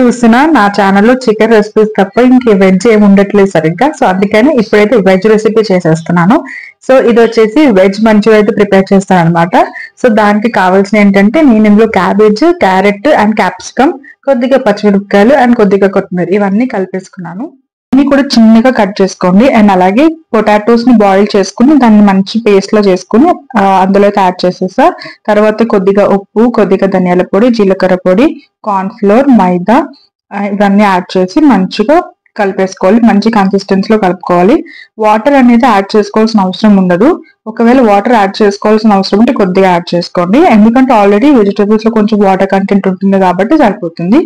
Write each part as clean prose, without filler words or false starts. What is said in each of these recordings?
చూస్తున్నా నా ఛానల్లో చికెన్ రెసిపీస్ తప్ప ఇంకే వెజ్ ఏమి ఉండట్లేదు సరిగ్గా. సో అందుకని ఇప్పుడైతే వెజ్ రెసిపీ చేసేస్తున్నాను. సో ఇది వచ్చేసి వెజ్ మంచూరియా అయితే ప్రిపేర్ చేస్తాను అనమాట. సో దానికి కావాల్సిన ఏంటంటే నేను ఇందులో క్యాబేజ్, క్యారెట్ అండ్ క్యాప్సికమ్, కొద్దిగా పచ్చిమిరపకాయలు అండ్ కొద్దిగా కొత్తిమీర ఇవన్నీ కలిపేసుకున్నాను. అన్ని కూడా చిన్నగా కట్ చేసుకోండి. అండ్ అలాగే పొటాటోస్ ని బాయిల్ చేసుకుని దాన్ని మంచి పేస్ట్ లో చేసుకుని అందులో యాడ్ చేసేసా. తర్వాత కొద్దిగా ఉప్పు, కొద్దిగా ధనియాల పొడి, జీలకర్ర పొడి, కార్న్ ఫ్లోర్, మైదా ఇవన్నీ యాడ్ చేసి మంచిగా కలిపేసుకోవాలి. మంచి కన్సిస్టెన్సీలో కలుపుకోవాలి. వాటర్ అనేది యాడ్ చేసుకోవాల్సిన అవసరం ఉండదు. ఒకవేళ వాటర్ యాడ్ చేసుకోవాల్సిన అవసరం ఉంటే కొద్దిగా యాడ్ చేసుకోండి. ఎందుకంటే ఆల్రెడీ వెజిటేబుల్స్ లో కొంచెం వాటర్ కంటెంట్ ఉంటుంది కాబట్టి సరిపోతుంది.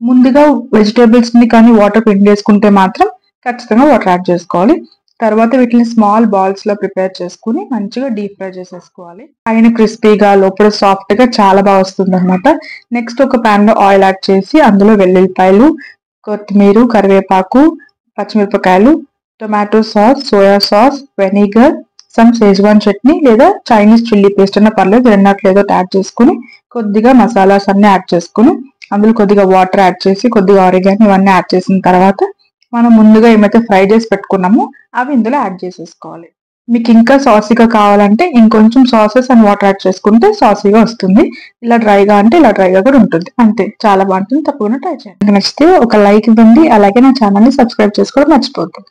ముందుగా వెజిటేబుల్స్ ని కానీ వాటర్ పిండేసుకుంటే మాత్రం ఖచ్చితంగా వాటర్ యాడ్ చేసుకోవాలి. తర్వాత వీటిని స్మాల్ బాల్స్ లో ప్రిపేర్ చేసుకుని మంచిగా డీప్ ఫ్రై చేసేసుకోవాలి. పైన క్రిస్పీగా లోపల సాఫ్ట్ గా చాలా బాగా వస్తుంది అనమాట. నెక్స్ట్ ఒక పాన్ లో ఆయిల్ యాడ్ చేసి అందులో వెల్లుల్లిపాయలు, కొత్తిమీర, కరివేపాకు, పచ్చిమిరపకాయలు, tomato sauce, soya sauce, vinegar, some Schezwan chutney లేదా చైనీస్ చిల్లీ పేస్ట్ అన్న పర్లేదు, రెండట్లేదో యాడ్ చేసుకుని కొద్దిగా మసాలాస్ అన్ని యాడ్ చేసుకుని అందులో కొద్దిగా వాటర్ యాడ్ చేసి కొద్దిగా ఆరిగాన్ ఇవన్నీ యాడ్ చేసిన తర్వాత మనం ముందుగా ఏమైతే ఫ్రై చేసి పెట్టుకున్నామో అవి ఇందులో యాడ్ చేసేసుకోవాలి. మీకు ఇంకా సాసీగా కావాలంటే ఇంకొంచెం సాసెస్ అండ్ వాటర్ యాడ్ చేసుకుంటే సాసీగా వస్తుంది. ఇలా డ్రైగా అంటే ఇలా డ్రైగా కూడా ఉంటుంది. అంతే, చాలా బాగుంటుంది. తప్పకుండా ట్రై చేయండి. నచ్చితే ఒక లైక్ ఇవ్వండి. అలాగే నా ఛానల్ ని సబ్స్క్రైబ్ చేసుకోవడం మర్చిపోద్దు.